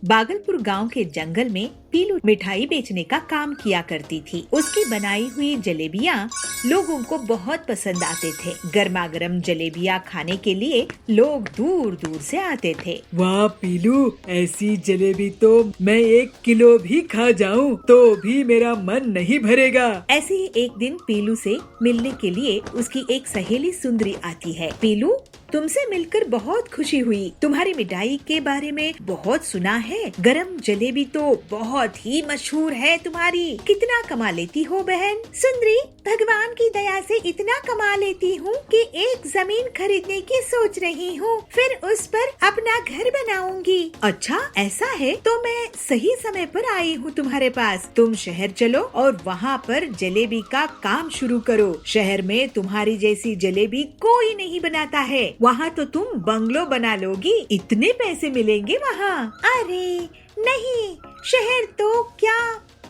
भागलपुर गांव के जंगल में पीलू मिठाई बेचने का काम किया करती थी। उसकी बनाई हुई जलेबियाँ लोगों को बहुत पसंद आते थे। गर्मा गर्म जलेबियाँ खाने के लिए लोग दूर दूर से आते थे। वाह पीलू, ऐसी जलेबी तो मैं 1 किलो भी खा जाऊं तो भी मेरा मन नहीं भरेगा। ऐसे ही एक दिन पीलू से मिलने के लिए उसकी एक सहेली सुंदरी आती है। पीलू, तुमसे मिलकर बहुत खुशी हुई। तुम्हारी मिठाई के बारे में बहुत सुना है। गरम जलेबी तो बहुत ही मशहूर है तुम्हारी। कितना कमा लेती हो बहन? सुंदरी, भगवान की दया से इतना कमा लेती हूँ कि एक जमीन खरीदने की सोच रही हूँ, फिर उस पर अपना घर बनाऊंगी। अच्छा ऐसा है तो मैं सही समय पर आई हूँ तुम्हारे पास। तुम शहर चलो और वहाँ पर जलेबी का काम शुरू करो। शहर में तुम्हारी जैसी जलेबी कोई नहीं बनाता है। वहाँ तो तुम बंगलो बना लोगी, इतने पैसे मिलेंगे वहाँ। अरे नहीं, शहर तो क्या,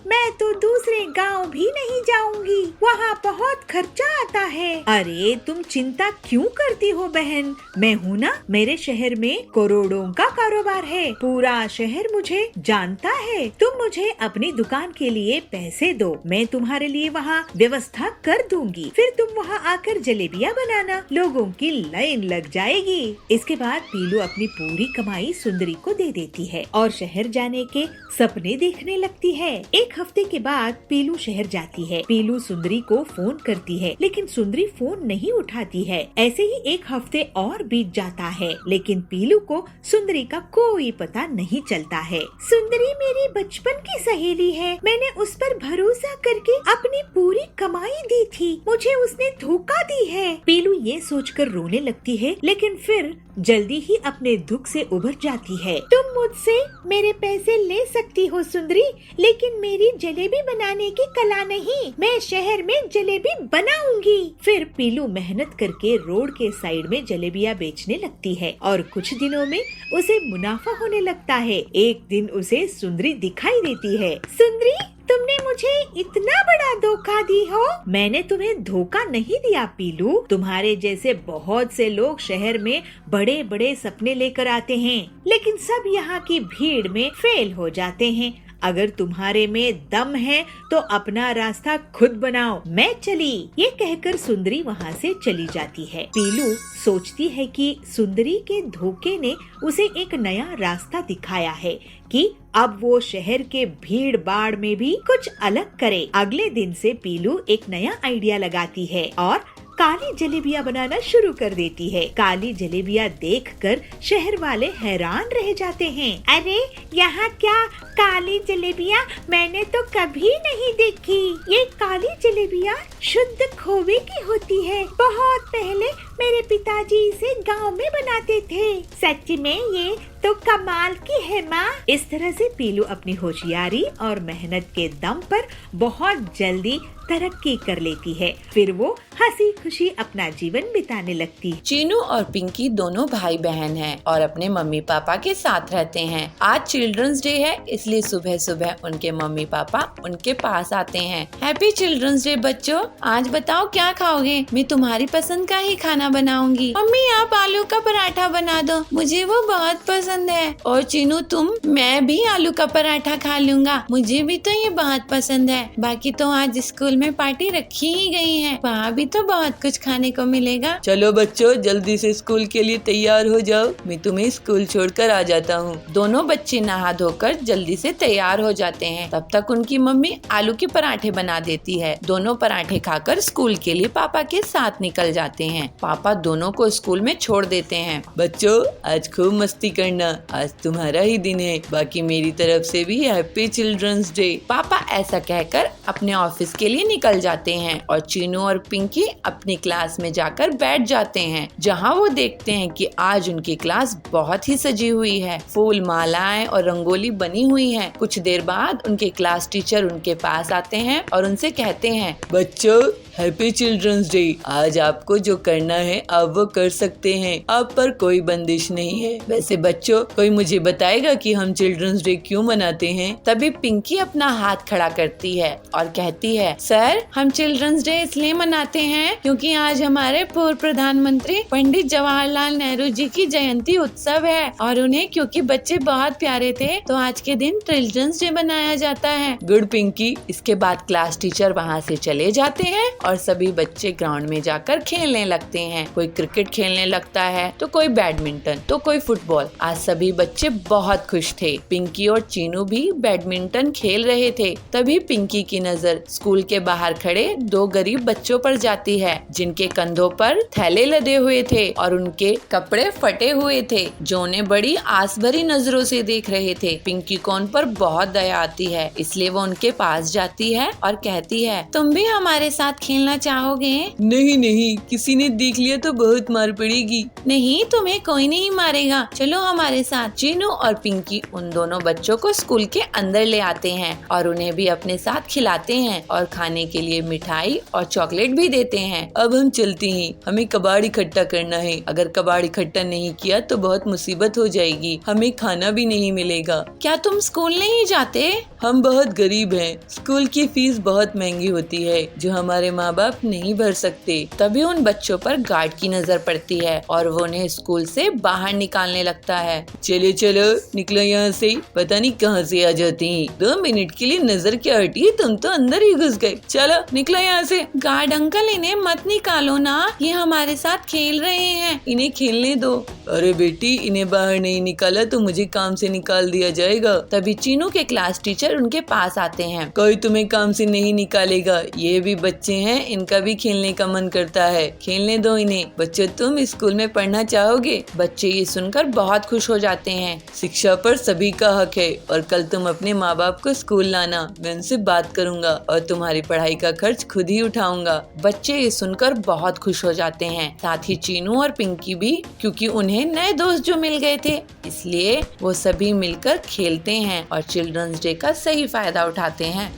मैं तो दूसरे गांव भी नहीं जाऊंगी, वहाँ बहुत खर्चा आता है। अरे तुम चिंता क्यों करती हो बहन, मैं हूँ ना। मेरे शहर में करोड़ों का कारोबार है, पूरा शहर मुझे जानता है। तुम मुझे अपनी दुकान के लिए पैसे दो, मैं तुम्हारे लिए वहाँ व्यवस्था कर दूंगी। फिर तुम वहाँ आकर जलेबियाँ बनाना, लोगों की लाइन लग जाएगी। इसके बाद पीलू अपनी पूरी कमाई सुंदरी को दे देती है और शहर जाने के सपने देखने लगती है। एक हफ्ते के बाद पीलू शहर जाती है। पीलू सुंदरी को फोन करती है, लेकिन सुंदरी फोन नहीं उठाती है। ऐसे ही एक हफ्ते और बीत जाता है, लेकिन पीलू को सुंदरी का कोई पता नहीं चलता है। सुंदरी मेरी बचपन की सहेली है, मैंने उस पर भरोसा करके अपनी पूरी कमाई दी थी, मुझे उसने धोखा दी है। पीलू ये सोचकर रोने लगती है, लेकिन फिर जल्दी ही अपने दुख से उभर जाती है। तुम मुझसे मेरे पैसे ले सकती हो सुंदरी, लेकिन मेरी जलेबी बनाने की कला नहीं। मैं शहर में जलेबी बनाऊंगी। फिर पीलू मेहनत करके रोड के साइड में जलेबियाँ बेचने लगती है और कुछ दिनों में उसे मुनाफा होने लगता है। एक दिन उसे सुंदरी दिखाई देती है। सुंदरी, तुमने मुझे इतना बड़ा धोखा दी हो? मैंने तुम्हें धोखा नहीं दिया पीलू, तुम्हारे जैसे बहुत से लोग शहर में बड़े बड़े सपने लेकर आते हैं, लेकिन सब यहाँ की भीड़ में फेल हो जाते हैं। अगर तुम्हारे में दम है तो अपना रास्ता खुद बनाओ, मैं चली। ये कहकर सुंदरी वहाँ से चली जाती है। पीलू सोचती है कि सुंदरी के धोखे ने उसे एक नया रास्ता दिखाया है कि अब वो शहर के भीड़ भाड़ में भी कुछ अलग करे। अगले दिन से पीलू एक नया आइडिया लगाती है और काली जलेबियाँ बनाना शुरू कर देती है। काली जलेबियाँ देखकर शहर वाले हैरान रह जाते हैं। अरे यहाँ क्या काली जलेबियाँ, मैंने तो कभी नहीं देखी। ये काली जलेबियाँ शुद्ध खोवे की होती है, बहुत पहले मेरे पिताजी इसे गांव में बनाते थे। सच में ये तो कमाल की है माँ। इस तरह से पीलू अपनी होशियारी और मेहनत के दम पर बहुत जल्दी तरक्की कर लेती है। फिर वो हंसी खुशी अपना जीवन बिताने लगती। चीनू और पिंकी दोनों भाई बहन हैं और अपने मम्मी पापा के साथ रहते हैं। आज चिल्ड्रंस डे है, इसलिए सुबह सुबह उनके मम्मी पापा उनके पास आते हैं। हैप्पी चिल्ड्रंस डे बच्चों, आज बताओ क्या खाओगे? मैं तुम्हारी पसंद का ही खाना बनाऊंगी। मम्मी आप आलू का पराठा बना दो, मुझे वो बहुत पसंद है। और चीनू तुम? मैं भी आलू का पराठा खा लूंगा, मुझे भी तो ये बहुत पसंद है। बाकी तो आज स्कूल में पार्टी रखी ही गई है, वहाँ भी तो बहुत कुछ खाने को मिलेगा। चलो बच्चों जल्दी से स्कूल के लिए तैयार हो जाओ, मैं तुम्हें स्कूल छोड़कर आ जाता हूँ। दोनों बच्चे नहा धोकर जल्दी से तैयार हो जाते हैं। तब तक उनकी मम्मी आलू के पराठे बना देती है। दोनों पराठे खाकर स्कूल के लिए पापा के साथ निकल जाते हैं। पापा दोनों को स्कूल में छोड़ देते हैं। बच्चों आज खूब मस्ती करना, आज तुम्हारा ही दिन है। बाकी मेरी तरफ से भी हैप्पी चिल्ड्रंस डे। पापा ऐसा कहकर अपने ऑफिस के लिए निकल जाते हैं और चीनू और पिंकी अपनी क्लास में जाकर बैठ जाते हैं, जहाँ वो देखते हैं कि आज उनकी क्लास बहुत ही सजी हुई है। फूल मालाएं और रंगोली बनी हुई है। कुछ देर बाद उनके क्लास टीचर उनके पास आते हैं और उनसे कहते हैं, बच्चों हैप्पी चिल्ड्रंस डे। आज आपको जो करना है आप वो कर सकते हैं, आप पर कोई बंदिश नहीं है। वैसे बच्चों, कोई मुझे बताएगा कि हम चिल्ड्रंस डे क्यों मनाते हैं? तभी पिंकी अपना हाथ खड़ा करती है और कहती है, सर हम चिल्ड्रंस डे इसलिए मनाते हैं क्योंकि आज हमारे पूर्व प्रधानमंत्री पंडित जवाहरलाल नेहरू जी की जयंती उत्सव है और उन्हें क्योंकि बच्चे बहुत प्यारे थे तो आज के दिन चिल्ड्रंस डे मनाया जाता है। गुड पिंकी। इसके बाद क्लास टीचर वहाँ से चले जाते हैं और सभी बच्चे ग्राउंड में जाकर खेलने लगते हैं। कोई क्रिकेट खेलने लगता है तो कोई बैडमिंटन तो कोई फुटबॉल। आज सभी बच्चे बहुत खुश थे। पिंकी और चीनू भी बैडमिंटन खेल रहे थे। तभी पिंकी की नजर स्कूल के बाहर खड़े 2 गरीब बच्चों पर जाती है जिनके कंधों पर थैले लदे हुए थे और उनके कपड़े फटे हुए थे, जो उन्हें बड़ी आस भरी नजरों से देख रहे थे। पिंकी को उन पर बहुत दया आती है, इसलिए वो उनके पास जाती है और कहती है, तुम भी हमारे साथ खेलना चाहोगे? नहीं नहीं, किसी ने देख लिया तो बहुत मार पड़ेगी। नहीं, तुम्हें कोई नहीं मारेगा, चलो हमारे साथ। चीनू और पिंकी उन दोनों बच्चों को स्कूल के अंदर ले आते हैं और उन्हें भी अपने साथ खिलाते हैं और खाने के लिए मिठाई और चॉकलेट भी देते हैं। अब हम चलते हैं, हमें कबाड़ इकट्ठा करना है। अगर कबाड़ इकट्ठा नहीं किया तो बहुत मुसीबत हो जाएगी, हमें खाना भी नहीं मिलेगा। क्या तुम स्कूल नहीं जाते? हम बहुत गरीब हैं, स्कूल की फीस बहुत महंगी होती है जो हमारे माँ बाप नहीं भर सकते। तभी उन बच्चों पर गार्ड की नजर पड़ती है और वो उन्हें स्कूल से बाहर निकालने लगता है। चलो चलो निकलो यहाँ से, पता नहीं कहाँ से आ जाते हैं। 2 मिनट के लिए नजर क्या हटी, तुम तो अंदर ही घुस गए। चलो निकलो यहाँ से। गार्ड अंकल, इन्हें मत निकालो ना, ये हमारे साथ खेल रहे हैं, इन्हें खेलने दो। अरे बेटी, इन्हें बाहर नहीं निकाला तो मुझे काम से निकाल दिया जाएगा। तभी चीनू के क्लास टीचर उनके पास आते हैं। कोई तुम्हें काम से नहीं निकालेगा, ये भी बच्चे हैं, इनका भी खेलने का मन करता है, खेलने दो इन्हें। बच्चों, तुम स्कूल में पढ़ना चाहोगे? बच्चे ये सुनकर बहुत खुश हो जाते हैं। शिक्षा पर सभी का हक है और कल तुम अपने माँ बाप को स्कूल लाना, मैं उनसे बात करूँगा और तुम्हारी पढ़ाई का खर्च खुद ही उठाऊंगा। बच्चे ये सुनकर बहुत खुश हो जाते हैं, साथ ही चीनू और पिंकी भी, क्योंकि उन्हें नए दोस्त जो मिल गए थे, इसलिए वो सभी मिलकर खेलते हैं और चिल्ड्रंस डे का सही फायदा उठाते हैं।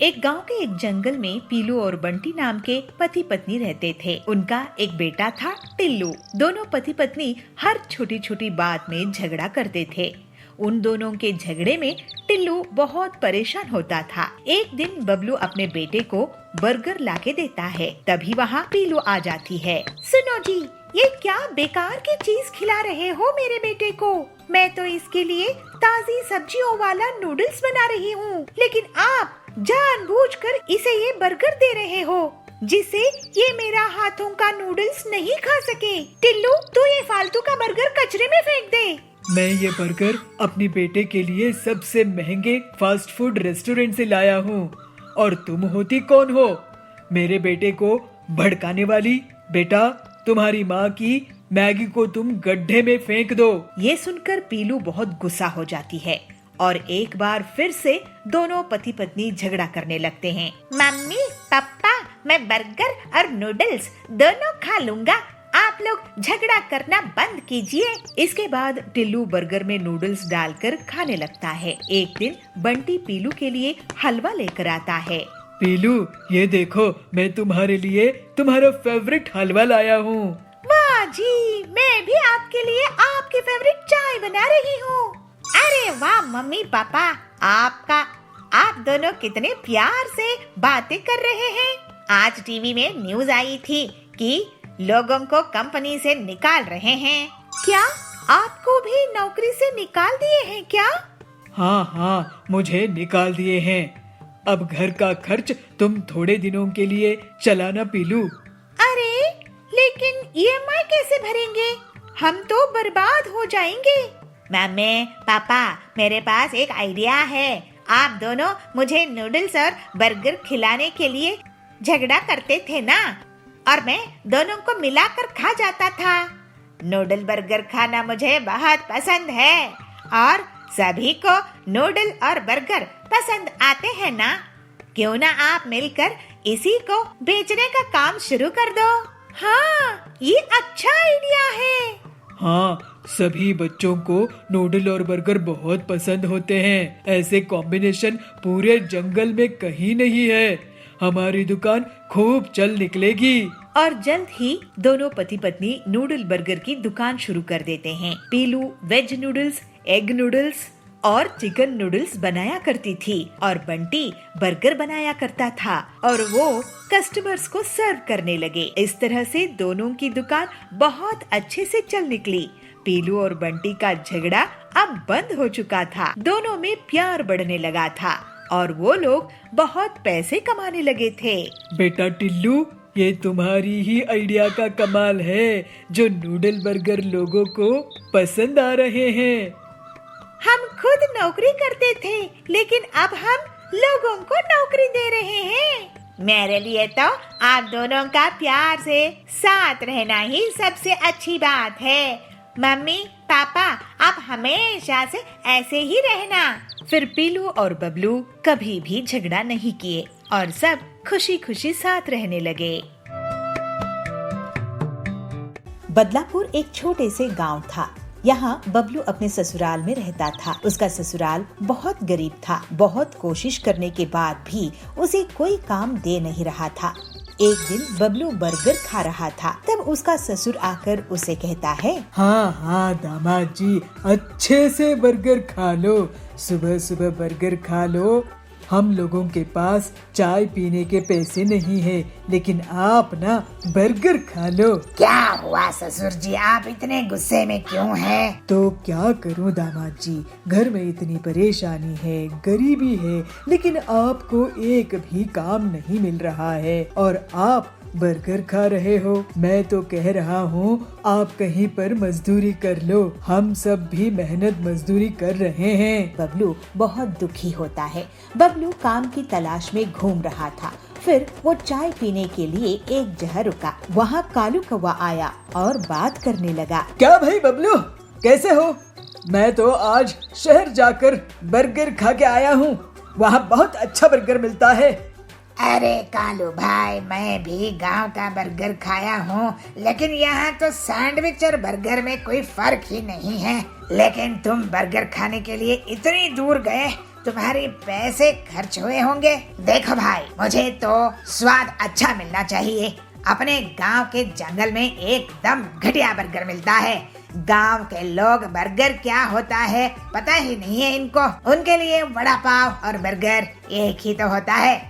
एक गांव के एक जंगल में पीलू और बंटी नाम के पति पत्नी रहते थे। उनका एक बेटा था टिल्लू। दोनों पति पत्नी हर छोटी छोटी बात में झगड़ा करते थे। उन दोनों के झगड़े में टिल्लू बहुत परेशान होता था। एक दिन बबलू अपने बेटे को बर्गर लाके देता है। तभी वहाँ पीलू आ जाती है। सुनो जी, ये क्या बेकार की चीज खिला रहे हो मेरे बेटे को? मैं तो इसके लिए ताजी सब्जियों वाला नूडल्स बना रही हूँ, लेकिन आप जानबूझकर इसे ये बर्गर दे रहे हो जिससे ये मेरा हाथों का नूडल्स नहीं खा सके। टिल्लू, तू ये फालतू का बर्गर कचरे में फेंक दे। मैं ये बर्गर अपने बेटे के लिए सबसे महंगे फास्ट फूड रेस्टोरेंट से लाया हूँ और तुम होती कौन हो मेरे बेटे को भड़काने वाली? बेटा, तुम्हारी माँ की मैगी को तुम गड्ढे में फेंक दो। ये सुनकर पीलू बहुत गुस्सा हो जाती है और एक बार फिर से दोनों पति पत्नी झगड़ा करने लगते हैं। मम्मी पापा, मैं बर्गर और नूडल्स दोनों खा लूंगा, आप लोग झगड़ा करना बंद कीजिए। इसके बाद टिल्लू बर्गर में नूडल्स डालकर खाने लगता है। एक दिन बंटी पीलू के लिए हलवा लेकर आता है। पीलू, ये देखो, मैं तुम्हारे लिए तुम्हारा फेवरेट हलवा लाया हूँ। वाह जी, मैं भी आपके लिए आपकी फेवरेट चाय बना रही हूँ। अरे वाह मम्मी पापा, आप दोनों कितने प्यार से बातें कर रहे हैं। आज टीवी में न्यूज आई थी कि लोगों को कंपनी से निकाल रहे हैं। क्या आपको भी नौकरी से निकाल दिए हैं क्या? हाँ, मुझे निकाल दिए हैं। अब घर का खर्च तुम थोड़े दिनों के लिए चलाना पीलू। अरे लेकिन EMI कैसे भरेंगे? हम तो बर्बाद हो जाएंगे। मम्मी पापा, मेरे पास एक आइडिया है। आप दोनों मुझे नूडल्स और बर्गर खिलाने के लिए झगड़ा करते थे ना, और मैं दोनों को मिलाकर खा जाता था। नूडल बर्गर खाना मुझे बहुत पसंद है और सभी को नूडल और बर्गर पसंद आते हैं ना। क्यों ना आप मिलकर इसी को बेचने का काम शुरू कर दो। हाँ, ये अच्छा आइडिया है। हाँ, सभी बच्चों को नूडल और बर्गर बहुत पसंद होते हैं। ऐसे कॉम्बिनेशन पूरे जंगल में कहीं नहीं है। हमारी दुकान खूब चल निकलेगी। और जल्द ही दोनों पति पत्नी नूडल बर्गर की दुकान शुरू कर देते हैं। पीलू वेज नूडल्स, एग नूडल्स और चिकन नूडल्स बनाया करती थी और बंटी बर्गर बनाया करता था और वो कस्टमर्स को सर्व करने लगे। इस तरह से दोनों की दुकान बहुत अच्छे से चल निकली। पीलू और बंटी का झगड़ा अब बंद हो चुका था। दोनों में प्यार बढ़ने लगा था और वो लोग बहुत पैसे कमाने लगे थे। बेटा टिल्लू, ये तुम्हारी ही आइडिया का कमाल है जो नूडल बर्गर लोगों को पसंद आ रहे हैं। हम खुद नौकरी करते थे लेकिन अब हम लोगों को नौकरी दे रहे हैं। मेरे लिए तो आप दोनों का प्यार से साथ रहना ही सबसे अच्छी बात है। मम्मी पापा, आप हमेशा से ऐसे ही रहना। फिर पीलू और बबलू कभी भी झगड़ा नहीं किए और सब खुशी खुशी साथ रहने लगे। बदलापुर एक छोटे से गांव था। यहाँ बबलू अपने ससुराल में रहता था। उसका ससुराल बहुत गरीब था। बहुत कोशिश करने के बाद भी उसे कोई काम दे नहीं रहा था। एक दिन बबलू बर्गर खा रहा था, तब उसका ससुर आकर उसे कहता है, हाँ हाँ दामाद जी, अच्छे से बर्गर खा लो। सुबह सुबह बर्गर खा लो। हम लोगों के पास चाय पीने के पैसे नहीं है, लेकिन आप ना बर्गर खा लो। क्या हुआ ससुर जी, आप इतने गुस्से में क्यों हैं? तो क्या करूं दामाद जी, घर में इतनी परेशानी है, गरीबी है, लेकिन आपको एक भी काम नहीं मिल रहा है और आप बर्गर खा रहे हो। मैं तो कह रहा हूँ आप कहीं पर मजदूरी कर लो। हम सब भी मेहनत मजदूरी कर रहे हैं। बबलू बहुत दुखी होता है। बबलू काम की तलाश में घूम रहा था। फिर वो चाय पीने के लिए एक जगह रुका। वहाँ कालू कौवा आया और बात करने लगा। क्या भाई बबलू, कैसे हो? मैं तो आज शहर जाकर बर्गर खा के आया हूँ। वहाँ बहुत अच्छा बर्गर मिलता है। अरे कालू भाई, मैं भी गांव का बर्गर खाया हूँ, लेकिन यहाँ तो सैंडविच और बर्गर में कोई फर्क ही नहीं है। लेकिन तुम बर्गर खाने के लिए इतनी दूर गए, तुम्हारे पैसे खर्च हुए होंगे। देखो भाई, मुझे तो स्वाद अच्छा मिलना चाहिए। अपने गांव के जंगल में एकदम घटिया बर्गर मिलता है। गांव के लोग बर्गर क्या होता है पता ही नहीं है इनको। उनके लिए वड़ा पाव और बर्गर एक ही तो होता है।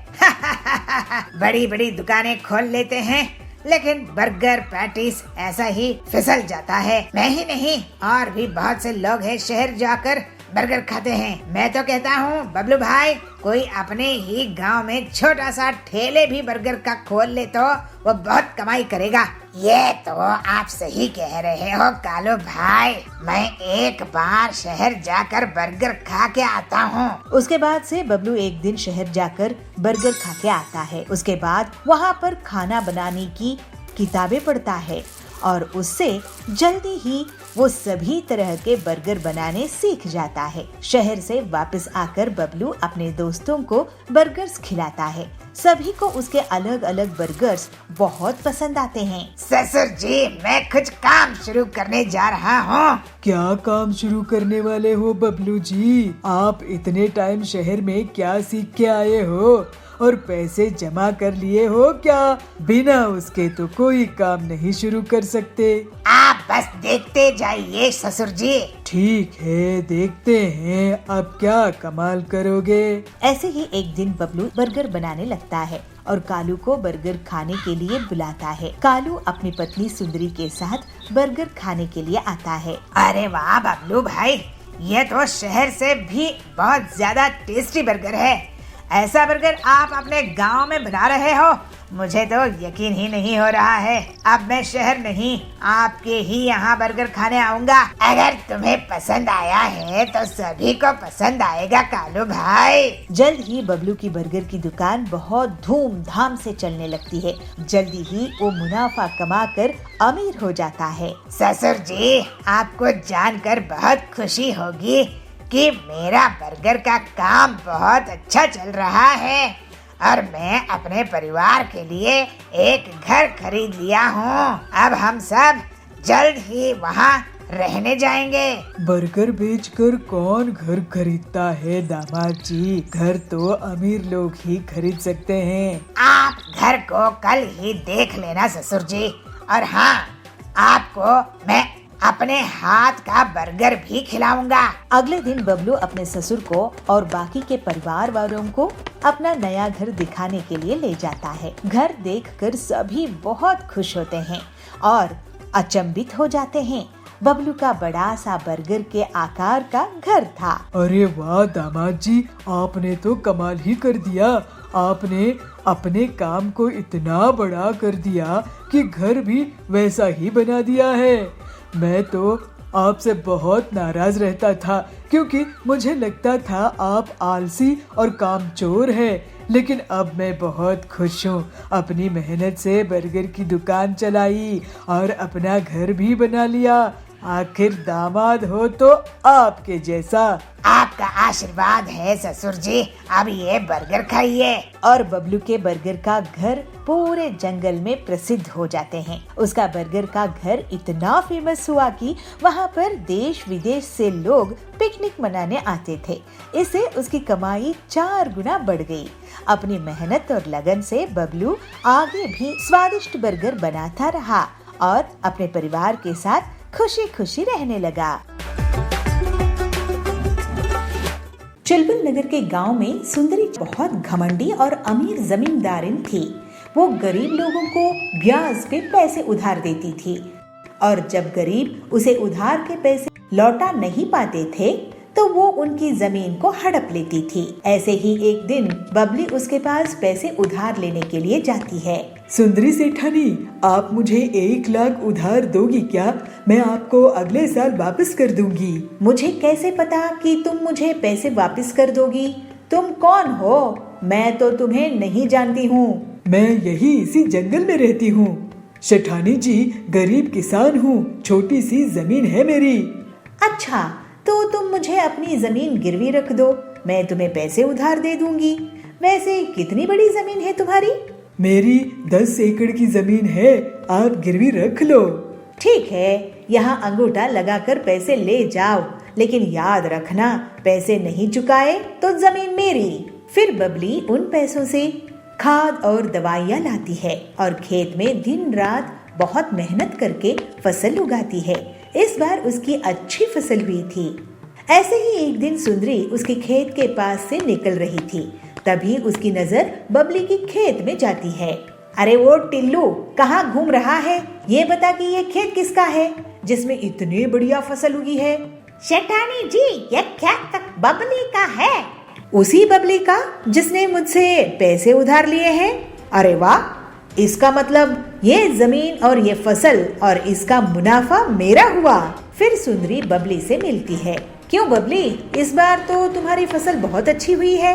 बड़ी बड़ी दुकानें खोल लेते हैं, लेकिन बर्गर पैटीज ऐसा ही फिसल जाता है। मैं ही नहीं, और भी बहुत से लोग हैं शहर जाकर बर्गर खाते हैं। मैं तो कहता हूँ बबलू भाई, कोई अपने ही गांव में छोटा सा ठेले भी बर्गर का खोल ले तो वो बहुत कमाई करेगा। ये तो आप सही कह रहे हो कालू भाई। मैं एक बार शहर जाकर बर्गर खा के आता हूँ। उसके बाद से बबलू एक दिन शहर जाकर बर्गर खा के आता है। उसके बाद वहाँ पर खाना बनाने की किताबें पढ़ता है और उससे जल्दी ही वो सभी तरह के बर्गर बनाने सीख जाता है। शहर से वापस आकर बबलू अपने दोस्तों को बर्गर्स खिलाता है। सभी को उसके अलग अलग बर्गर्स बहुत पसंद आते हैं। ससुर जी, मैं कुछ काम शुरू करने जा रहा हूँ। क्या काम शुरू करने वाले हो बबलू जी? आप इतने टाइम शहर में क्या सीख के आए हो और पैसे जमा कर लिए हो क्या? बिना उसके तो कोई काम नहीं शुरू कर सकते। आप बस देखते जाइए ससुर जी। ठीक है, देखते हैं अब क्या कमाल करोगे। ऐसे ही एक दिन बबलू बर्गर बनाने लगता है और कालू को बर्गर खाने के लिए बुलाता है। कालू अपनी पत्नी सुंदरी के साथ बर्गर खाने के लिए आता है। अरे वाह बबलू भाई, ये तो शहर से भी बहुत ज्यादा टेस्टी बर्गर है। ऐसा बर्गर आप अपने गांव में बना रहे हो? मुझे तो यकीन ही नहीं हो रहा है। अब मैं शहर नहीं, आपके ही यहाँ बर्गर खाने आऊँगा। अगर तुम्हें पसंद आया है तो सभी को पसंद आएगा कालू भाई। जल्द ही बबलू की बर्गर की दुकान बहुत धूमधाम से चलने लगती है। जल्दी ही वो मुनाफा कमाकर अमीर हो जाता है। ससुर जी, आपको जानकर बहुत खुशी होगी कि मेरा बर्गर का काम बहुत अच्छा चल रहा है और मैं अपने परिवार के लिए एक घर खरीद लिया हूँ। अब हम सब जल्द ही वहाँ रहने जाएंगे। बर्गर बेचकर कौन घर खरीदता है दामाद जी? घर तो अमीर लोग ही खरीद सकते हैं। आप घर को कल ही देख लेना ससुर जी। और हाँ, आपको मैं अपने हाथ का बर्गर भी खिलाऊंगा। अगले दिन बबलू अपने ससुर को और बाकी के परिवार वालों को अपना नया घर दिखाने के लिए ले जाता है। घर देखकर सभी बहुत खुश होते हैं और अचंभित हो जाते हैं। बबलू का बड़ा सा बर्गर के आकार का घर था। अरे वाह दामाद जी, आपने तो कमाल ही कर दिया। आपने अपने काम को इतना बड़ा कर दिया कि घर भी वैसा ही बना दिया है। मैं तो आपसे बहुत नाराज रहता था क्योंकि मुझे लगता था आप आलसी और कामचोर हैं। लेकिन अब मैं बहुत खुश हूँ। अपनी मेहनत से बर्गर की दुकान चलाई और अपना घर भी बना लिया। आखिर दामाद हो तो आपके जैसा। आपका आशीर्वाद है ससुर जी। अब ये बर्गर खाइए। और बबलू के बर्गर का घर पूरे जंगल में प्रसिद्ध हो जाते हैं। उसका बर्गर का घर इतना फेमस हुआ कि वहाँ पर देश विदेश से लोग पिकनिक मनाने आते थे। इससे उसकी कमाई 4 गुना बढ़ गई। अपनी मेहनत और लगन से बबलू आगे भी स्वादिष्ट बर्गर बनाता रहा और अपने परिवार के साथ खुशी खुशी रहने लगा। चुलबुल नगर के गांव में सुंदरी बहुत घमंडी और अमीर जमींदारिन थी। वो गरीब लोगों को ब्याज पे पैसे उधार देती थी और जब गरीब उसे उधार के पैसे लौटा नहीं पाते थे तो वो उनकी जमीन को हड़प लेती थी। ऐसे ही एक दिन बबली उसके पास पैसे उधार लेने के लिए जाती है। सुंदरी सेठानी, आप मुझे 1 लाख उधार दोगी क्या? मैं आपको अगले साल वापस कर दूंगी। मुझे कैसे पता कि तुम मुझे पैसे वापस कर दोगी? तुम कौन हो? मैं तो तुम्हें नहीं जानती हूँ। मैं यही इसी जंगल में रहती हूँ। सेठानी जी, गरीब किसान हूँ, छोटी सी जमीन है मेरी। अच्छा, तो तुम मुझे अपनी जमीन गिरवी रख दो, मैं तुम्हें पैसे उधार दे दूंगी। वैसे कितनी बड़ी जमीन है तुम्हारी? मेरी 10 एकड़ की जमीन है, आप गिरवी रख लो। ठीक है, यहाँ अंगूठा लगाकर पैसे ले जाओ, लेकिन याद रखना पैसे नहीं चुकाए तो जमीन मेरी। फिर बबली उन पैसों से खाद और दवाइयाँ लाती है और खेत में दिन रात बहुत मेहनत करके फसल उगाती है। इस बार उसकी अच्छी फसल हुई थी। ऐसे ही एक दिन सुंदरी उसके खेत के पास से निकल रही थी। तभी उसकी नजर बबली की खेत में जाती है। अरे वो टिल्लू, कहाँ घूम रहा है? ये बता कि ये खेत किसका है जिसमें इतनी बढ़िया फसल उगी है? सेठानी जी, ये खेत बबली का है। उसी बबली का जिसने मुझसे पैसे उधार लिए हैं? अरे वाह, इसका मतलब ये जमीन और ये फसल और इसका मुनाफा मेरा हुआ। फिर सुंदरी बबली से मिलती है। क्यों बबली, इस बार तो तुम्हारी फसल बहुत अच्छी हुई है,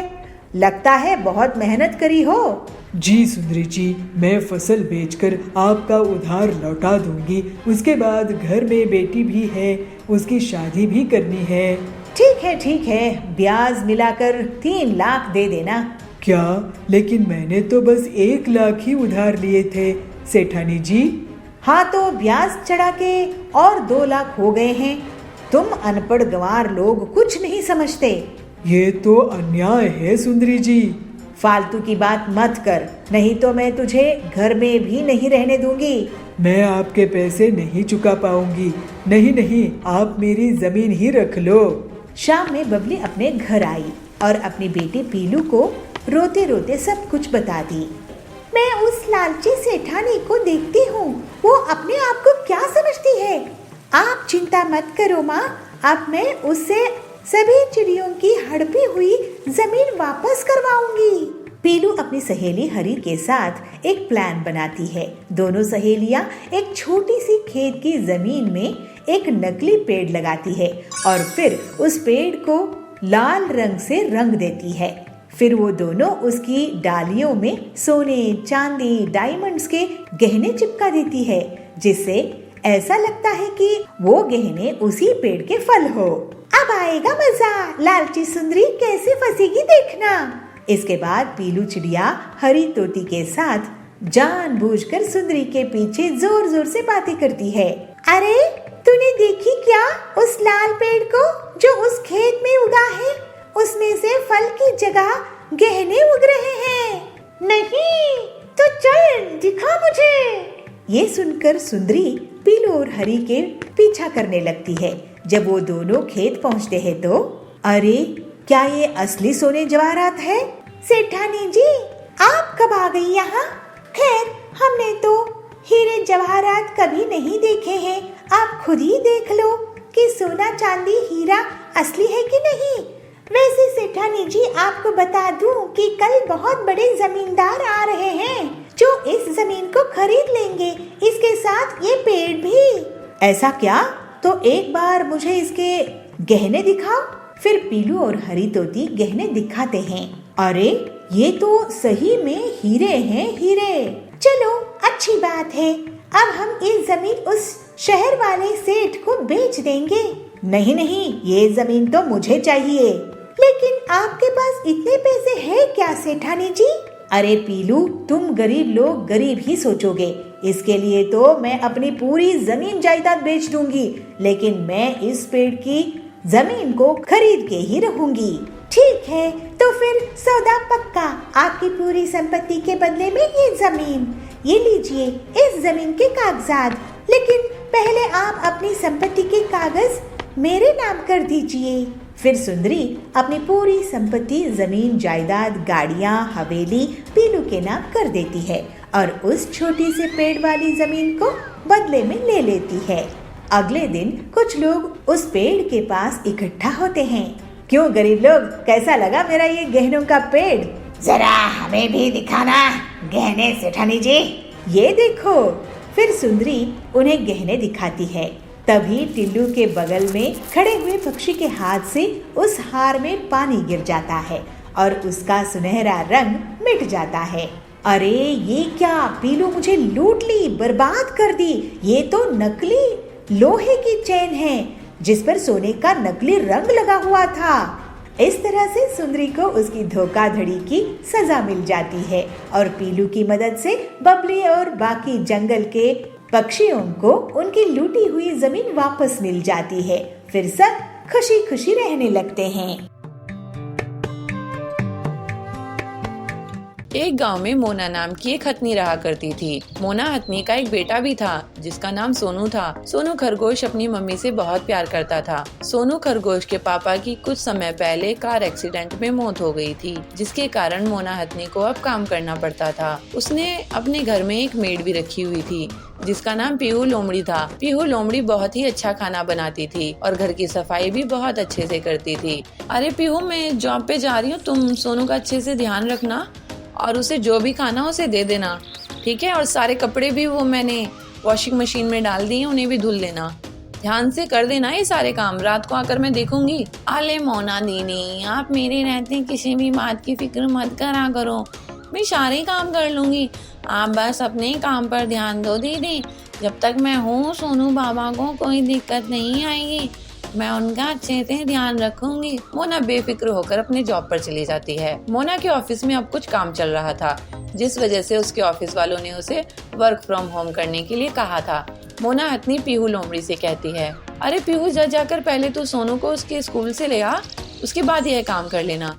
लगता है बहुत मेहनत करी हो। जी सुंदरी जी, मैं फसल बेचकर आपका उधार लौटा दूंगी। उसके बाद घर में बेटी भी है, उसकी शादी भी करनी है। ठीक है, ब्याज मिलाकर 3 लाख दे देना। क्या? लेकिन मैंने तो बस 1 लाख ही उधार लिए थे सेठानी जी। हाँ, तो ब्याज चढ़ा के और 2 लाख हो गए हैं। तुम अनपढ़ गंवार लोग कुछ नहीं समझते। ये तो अन्याय है सुंदरी जी। फालतू की बात मत कर, नहीं तो मैं तुझे घर में भी नहीं रहने दूंगी। मैं आपके पैसे नहीं चुका पाऊंगी। नहीं, आप मेरी जमीन ही रख लो। शाम में बबली अपने घर आई और अपनी बेटी पीलू को रोते रोते सब कुछ बता दी। मैं उस लालची सेठानी को देखती हूँ, वो अपने आप को क्या समझती है। आप चिंता मत करो माँ, अब मैं उससे सभी चिड़ियों की हड़पी हुई जमीन वापस करवाऊंगी। पीलू अपनी सहेली हरी के साथ एक प्लान बनाती है। दोनों सहेलियां एक छोटी सी खेत की जमीन में एक नकली पेड़ लगाती है और फिर उस पेड़ को लाल रंग से रंग देती है। फिर वो दोनों उसकी डालियों में सोने, चांदी, डायमंड्स के गहने चिपका देती है, जिससे ऐसा लगता है कि वो गहने उसी पेड़ के फल हो। अब आएगा मजा, लालची सुंदरी कैसे फंसेगी देखना। इसके बाद पीलू चिड़िया हरी तोती के साथ जानबूझकर सुंदरी के पीछे जोर जोर से बातें करती है। अरे तूने देखी क्या उस लाल पेड़ को जो उस खेत में उगा है? उसमें से फल की जगह गहने उग रहे हैं। नहीं, तो चल दिखा मुझे। ये सुनकर सुंदरी पीलू और हरी के पीछा करने लगती है। जब वो दोनों खेत पहुंचते हैं तो अरे, क्या ये असली सोने जवाहरात है? सेठानी जी, आप कब आ गई यहाँ? खैर, हमने तो हीरे जवाहरात कभी नहीं देखे हैं। आप खुद ही देख लो कि सोना चांदी हीरा असली है कि नहीं। वैसे सेठानी जी, आपको बता दूं कि कल बहुत बड़े जमींदार आ रहे हैं जो इस जमीन को खरीद लेंगे, इसके साथ ये पेड़ भी। ऐसा क्या? तो एक बार मुझे इसके गहने दिखाओ। फिर पीलू और हरी तोती गहने दिखाते हैं। अरे, ये तो सही में हीरे हैं, हीरे। चलो, अच्छी बात है। अब हम इस जमीन उस शहर वाले सेठ को बेच देंगे। नहीं नहीं, ये जमीन तो मुझे चाहिए। लेकिन आपके पास इतने पैसे हैं क्या सेठानी जी? अरे पीलू, तुम गरीब लोग गरीब ही सोचोगे। इसके लिए तो मैं अपनी पूरी जमीन जायदाद बेच दूंगी, लेकिन मैं इस पेड़ की जमीन को खरीद के ही रहूंगी। ठीक है, तो फिर सौदा पक्का। आपकी पूरी संपत्ति के बदले में ये जमीन। ये लीजिए इस जमीन के कागजात। लेकिन पहले आप अपनी संपत्ति के कागज मेरे नाम कर दीजिए। फिर सुंदरी अपनी पूरी संपत्ति, जमीन जायदाद, गाड़ियाँ, हवेली पीलू के नाम कर देती है और उस छोटी से पेड़ वाली जमीन को बदले में ले लेती है। अगले दिन कुछ लोग उस पेड़ के पास इकट्ठा होते हैं। क्यों गरीब लोग, कैसा लगा मेरा ये गहनों का पेड़? जरा हमें भी दिखाना गहने सेठानी जी। ये देखो। फिर सुंदरी उन्हें गहने दिखाती है। तभी टिल्लू के बगल में खड़े हुए पक्षी के हाथ से उस हार में पानी गिर जाता है और उसका सुनहरा रंग मिट जाता है। अरे ये क्या, पीलू मुझे लूट ली, बर्बाद कर दी। ये तो नकली लोहे की चेन है जिस पर सोने का नकली रंग लगा हुआ था। इस तरह से सुंदरी को उसकी धोखाधड़ी की सजा मिल जाती है और पीलू की मदद से बबली और बाकी जंगल के पक्षियों को उनकी लूटी हुई जमीन वापस मिल जाती है। फिर सब खुशी खुशी रहने लगते हैं। एक गांव में मोना नाम की एक हथनी रहा करती थी। मोना हथनी का एक बेटा भी था जिसका नाम सोनू था। सोनू खरगोश अपनी मम्मी से बहुत प्यार करता था। सोनू खरगोश के पापा की कुछ समय पहले कार एक्सीडेंट में मौत हो गई थी, जिसके कारण मोना हथनी को अब काम करना पड़ता था। उसने अपने घर में एक मेड भी रखी हुई थी जिसका नाम पीहू लोमड़ी था। पीहू लोमड़ी बहुत ही अच्छा खाना बनाती थी और घर की सफाई भी बहुत अच्छे से करती थी। अरे पीहू, मैं जॉब पे जा रही हूँ, तुम सोनू का अच्छे से ध्यान रखना और उसे जो भी खाना उसे दे देना, ठीक है? और सारे कपड़े भी वो मैंने वॉशिंग मशीन में डाल दिए, उन्हें भी धुल लेना। ध्यान से कर देना ये सारे काम, रात को आकर मैं देखूंगी। अले मोना दीदी, आप मेरे रहते किसी भी बात की फिक्र मत करा करो, मैं सारे काम कर लूंगी। आप बस अपने काम पर ध्यान दो दीदी। जब तक मैं हूँ सोनू बाबा को कोई दिक्कत नहीं आएगी, मैं उनका अच्छे से ध्यान रखूंगी। मोना बेफिक्र होकर अपने जॉब पर चली जाती है। मोना के ऑफिस में अब कुछ काम चल रहा था, जिस वजह से उसके ऑफिस वालों ने उसे वर्क फ्रॉम होम करने के लिए कहा था। मोना हथनी पीहू लोमड़ी से कहती है, अरे पीहू, जाकर पहले तू सोनू को उसके स्कूल से ले आ, उसके बाद यह काम कर लेना।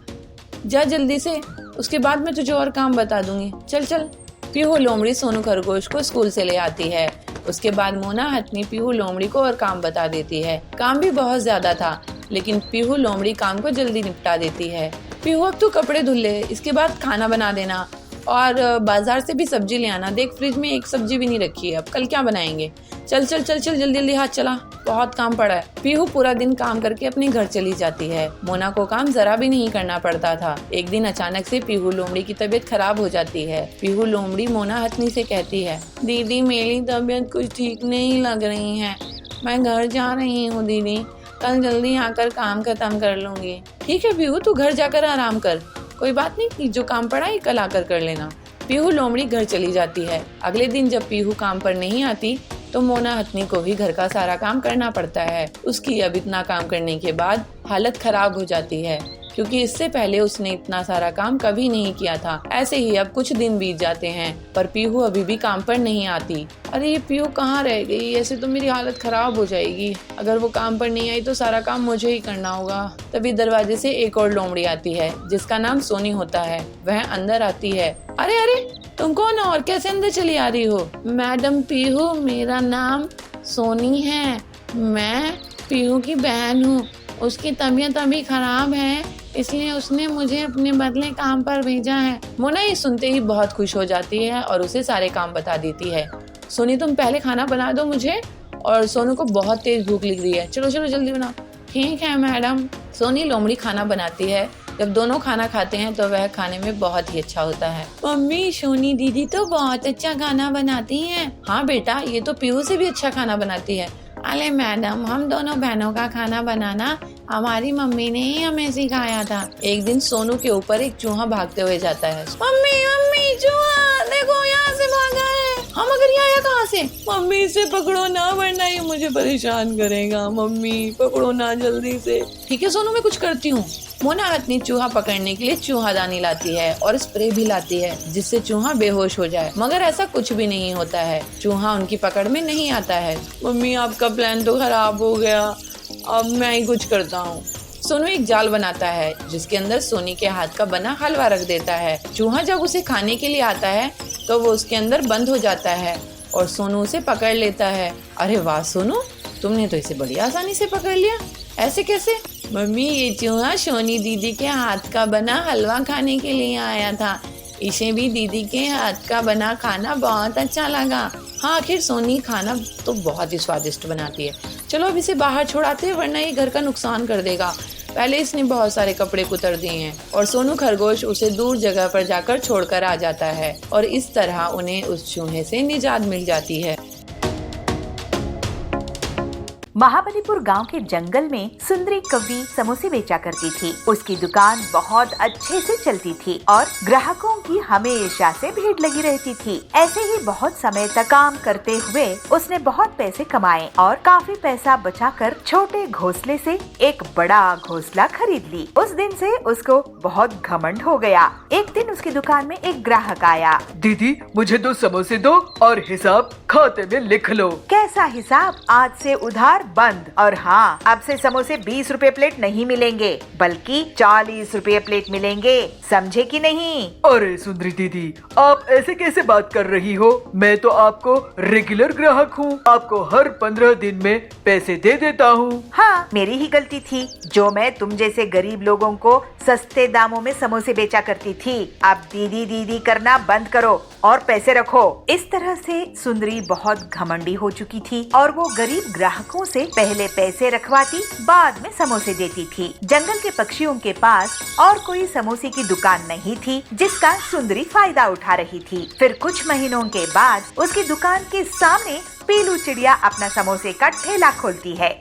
जा जल्दी से, उसके बाद मैं तुझे और काम बता दूंगी। चल चल। पीहू लोमड़ी सोनू खरगोश को स्कूल से ले आती है। उसके बाद मोना हथनी पीहू लोमड़ी को और काम बता देती है। काम भी बहुत ज्यादा था, लेकिन पीहू लोमड़ी काम को जल्दी निपटा देती है। पीहू, अब तू कपड़े धुल ले, इसके बाद खाना बना देना और बाजार से भी सब्जी ले आना। देख, फ्रिज में एक सब्जी भी नहीं रखी है, अब कल क्या बनाएंगे? चल चल चल चल, जल्दी जल्दी हाथ चला, बहुत काम पड़ा है। पीहू पूरा दिन काम करके अपने घर चली जाती है। मोना को काम जरा भी नहीं करना पड़ता था। एक दिन अचानक से पीहू लोमड़ी की तबीयत खराब हो जाती है। पीहू लोमड़ी मोना हथनी से कहती है, दीदी मेरी तबीयत कुछ ठीक नहीं लग रही है, मैं घर जा रही हूँ दीदी, कल जल्दी आकर काम खत्म कर लूंगी। ठीक है पीहू, तू घर जाकर आराम कर, कोई बात नहीं, जो काम पड़ा है कल आकर कर लेना। पीहू लोमड़ी घर चली जाती है। अगले दिन जब पीहू काम पर नहीं आती तो मोना हथनी को भी घर का सारा काम करना पड़ता है। उसकी अब इतना काम करने के बाद हालत खराब हो जाती है। क्योंकि इससे पहले उसने इतना सारा काम कभी नहीं किया था। ऐसे ही अब कुछ दिन बीत जाते हैं पर पीहू अभी भी काम पर नहीं आती। अरे ये पीहू कहाँ रह गई? ऐसे तो मेरी हालत खराब हो जाएगी। अगर वो काम पर नहीं आई तो सारा काम मुझे ही करना होगा। तभी दरवाजे से एक और लोमड़ी आती है जिसका नाम सोनी होता है। वह अंदर आती है। अरे अरे तुम कौन हो और कैसे अंदर चली आ रही हो? मैडम पीहू, मेरा नाम सोनी है। मैं पीहू की बहन हूँ। उसकी तबीयत अभी खराब है इसलिए उसने मुझे अपने बदले काम पर भेजा है। मोना ये सुनते ही बहुत खुश हो जाती है और उसे सारे काम बता देती है। सोनी तुम पहले खाना बना दो मुझे, और सोनू को बहुत तेज भूख लग रही है। चलो चलो जल्दी बनाओ। ठीक है मैडम। सोनी लोमड़ी खाना बनाती है। जब दोनों खाना खाते हैं तो वह खाने में बहुत ही अच्छा होता है। मम्मी सोनी दीदी तो बहुत अच्छा खाना बनाती हैं। हाँ बेटा, ये तो पीहू से भी अच्छा खाना बनाती है। अरे मैडम, हम दोनों बहनों का खाना बनाना हमारी मम्मी ने ही हमें सिखाया था। एक दिन सोनू के ऊपर एक चूहा भागते हुए जाता है। मम्मी मम्मी चूहा देखो यहाँ से भागा है। हम अगर ये आया कहाँ से? मम्मी इसे पकड़ो ना वरना ये मुझे परेशान करेगा। मम्मी पकड़ो ना जल्दी से। ठीक है सोनू, मैं कुछ करती हूँ। मोना अपनी चूहा पकड़ने के लिए चूहादानी लाती है और स्प्रे भी लाती है जिससे चूहा बेहोश हो जाए, मगर ऐसा कुछ भी नहीं होता है। चूहा उनकी पकड़ में नहीं आता है। मम्मी आपका प्लान तो खराब हो गया, अब मैं ही कुछ करता हूँ। सोनू एक जाल बनाता है जिसके अंदर सोनी के हाथ का बना हलवा रख देता है। चूहा जब उसे खाने के लिए आता है तो वो उसके अंदर बंद हो जाता है और सोनू उसे पकड़ लेता है। अरे वाह सोनू, तुमने तो इसे बड़ी आसानी से पकड़ लिया। ऐसे कैसे? मम्मी ये चूहा सोनी दीदी के हाथ का बना हलवा खाने के लिए आया था। इसे भी दीदी के हाथ का बना खाना बहुत अच्छा लगा। हाँ, आखिर सोनी खाना तो बहुत ही स्वादिष्ट बनाती है। चलो अब इसे बाहर छोड़ाते हैं वरना ये घर का नुकसान कर देगा। पहले इसने बहुत सारे कपड़े कुतर दिए हैं और सोनू खरगोश उसे दूर जगह पर जाकर छोड़कर आ जाता है और इस तरह उन्हें उस चूहे से निजात मिल जाती है। महाबलीपुर गांव के जंगल में सुंदरी कवि समोसे बेचा करती थी। उसकी दुकान बहुत अच्छे से चलती थी और ग्राहकों की हमेशा से भीड़ लगी रहती थी। ऐसे ही बहुत समय तक काम करते हुए उसने बहुत पैसे कमाए और काफी पैसा बचाकर छोटे घोंसले से एक बड़ा घोंसला खरीद ली। उस दिन से उसको बहुत घमंड हो गया। एक दिन उसकी दुकान में एक ग्राहक आया। दीदी मुझे 2 समोसे दो और हिसाब खाते में लिख लो। कैसा हिसाब? आज से उधार बंद। और हाँ, अब से समोसे 20 रुपए प्लेट नहीं मिलेंगे बल्कि 40 रुपए प्लेट मिलेंगे, समझे कि नहीं? अरे सुंदरी दीदी, आप ऐसे कैसे बात कर रही हो? मैं तो आपको रेगुलर ग्राहक हूँ, आपको हर 15 दिन में पैसे दे देता हूँ। हाँ, मेरी ही गलती थी जो मैं तुम जैसे गरीब लोगों को सस्ते दामों में समोसे बेचा करती थी। अब दीदी दीदी करना बंद करो और पैसे रखो। इस तरह से सुंदरी बहुत घमंडी हो चुकी थी और वो गरीब ग्राहकों से पहले पैसे रखवाती, बाद में समोसे देती थी। जंगल के पक्षियों के पास और कोई समोसे की दुकान नहीं थी जिसका सुंदरी फायदा उठा रही थी। फिर कुछ महीनों के बाद उसकी दुकान के सामने पीलू चिड़िया अपना समोसे का ठेला खोलती है।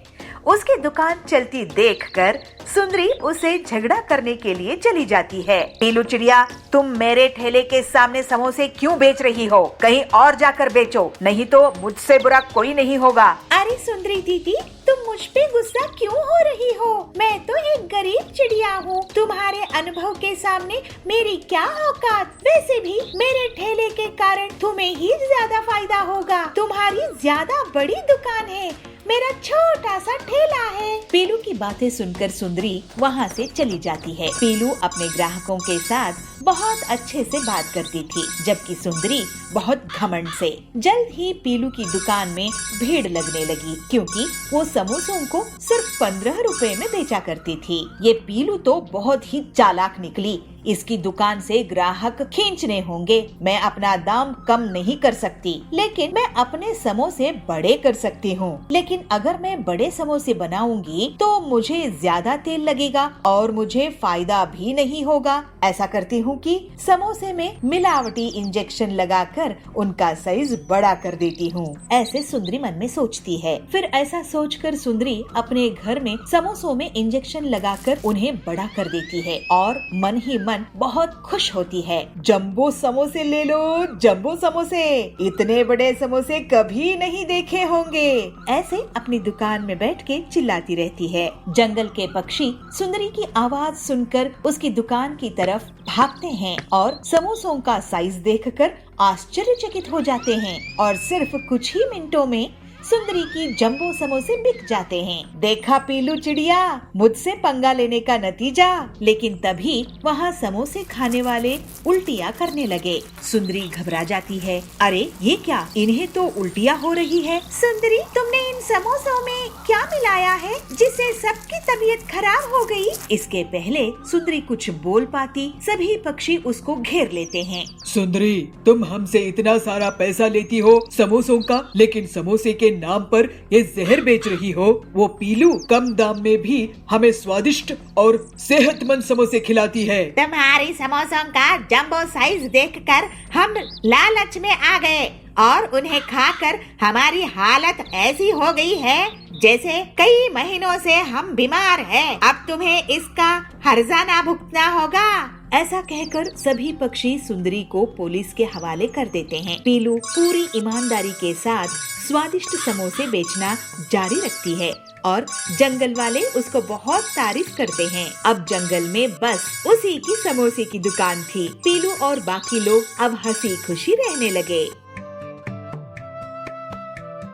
उसकी दुकान चलती देखकर सुंदरी उसे झगड़ा करने के लिए चली जाती है। पीलू चिड़िया, तुम मेरे ठेले के सामने समोसे क्यों बेच रही हो? कहीं और जाकर बेचो, नहीं तो मुझसे बुरा कोई नहीं होगा। अरे सुंदरी दीदी, तुम मुझ पे गुस्सा क्यों हो रही हो? मैं तो एक गरीब चिड़िया हूँ, तुम्हारे अनुभव के सामने मेरी क्या औकात? वैसे भी मेरे ठेले के कारण तुम्हें ही ज्यादा फायदा होगा। तुम्हारी ज्यादा बड़ी दुकान है, मेरा छोटा सा ठेला है। पीलू की बातें सुनकर सुंदरी वहाँ से चली जाती है। पीलू अपने ग्राहकों के साथ बहुत अच्छे से बात करती थी, जबकि सुंदरी बहुत घमंड से। जल्द ही पीलू की दुकान में भीड़ लगने लगी क्योंकि वो समोसों को सिर्फ 15 रुपए में बेचा करती थी। ये पीलू तो बहुत ही चालाक निकली। इसकी दुकान से ग्राहक खींचने होंगे। मैं अपना दाम कम नहीं कर सकती, लेकिन मैं अपने समोसे बड़े कर सकती हूँ। लेकिन अगर मैं बड़े समोसे बनाऊंगी तो मुझे ज्यादा तेल लगेगा और मुझे फायदा भी नहीं होगा। ऐसा करती हूँ कि समोसे में मिलावटी इंजेक्शन लगाकर उनका साइज बड़ा कर देती हूँ। ऐसे सुंदरी मन में सोचती है। फिर ऐसा सोचकर सुंदरी अपने घर में समोसों में इंजेक्शन लगाकर उन्हें बड़ा कर देती है और मन ही मन बहुत खुश होती है। जंबो समोसे ले लो, जंबो समोसे, इतने बड़े समोसे कभी नहीं देखे होंगे। ऐसे अपनी दुकान में बैठ के चिल्लाती रहती है। जंगल के पक्षी सुंदरी की आवाज सुनकर उसकी दुकान की तरफ भागते हैं और समोसों का साइज देखकर आश्चर्यचकित हो जाते हैं और सिर्फ कुछ ही मिनटों में सुंदरी की जंबो समोसे बिक जाते हैं। देखा पीलू चिड़िया, मुझसे पंगा लेने का नतीजा। लेकिन तभी वहाँ समोसे खाने वाले उल्टियाँ करने लगे। सुंदरी घबरा जाती है। अरे ये क्या, इन्हें तो उल्टियाँ हो रही है। सुंदरी, तुमने इन समोसों में क्या मिलाया है जिससे सबकी तबीयत खराब हो गई? इसके पहले सुंदरी कुछ बोल पाती, सभी पक्षी उसको घेर लेते हैं। सुंदरी, तुम हमसे इतना सारा पैसा लेती हो समोसों का, लेकिन समोसे के नाम पर ये जहर बेच रही हो। वो पीलू कम दाम में भी हमें स्वादिष्ट और सेहतमंद समोसे खिलाती है। तुम्हारी समोसों का जंबो साइज देखकर हम लालच में आ गए और उन्हें खाकर हमारी हालत ऐसी हो गई है जैसे कई महीनों से हम बीमार हैं। अब तुम्हें इसका हर्जाना भुगतना होगा। ऐसा कहकर सभी पक्षी सुंदरी को पुलिस के हवाले कर देते हैं। पीलू पूरी ईमानदारी के साथ स्वादिष्ट समोसे बेचना जारी रखती है और जंगल वाले उसको बहुत तारीफ करते हैं। अब जंगल में बस उसी की समोसे की दुकान थी। पीलू और बाकी लोग अब हंसी खुशी रहने लगे।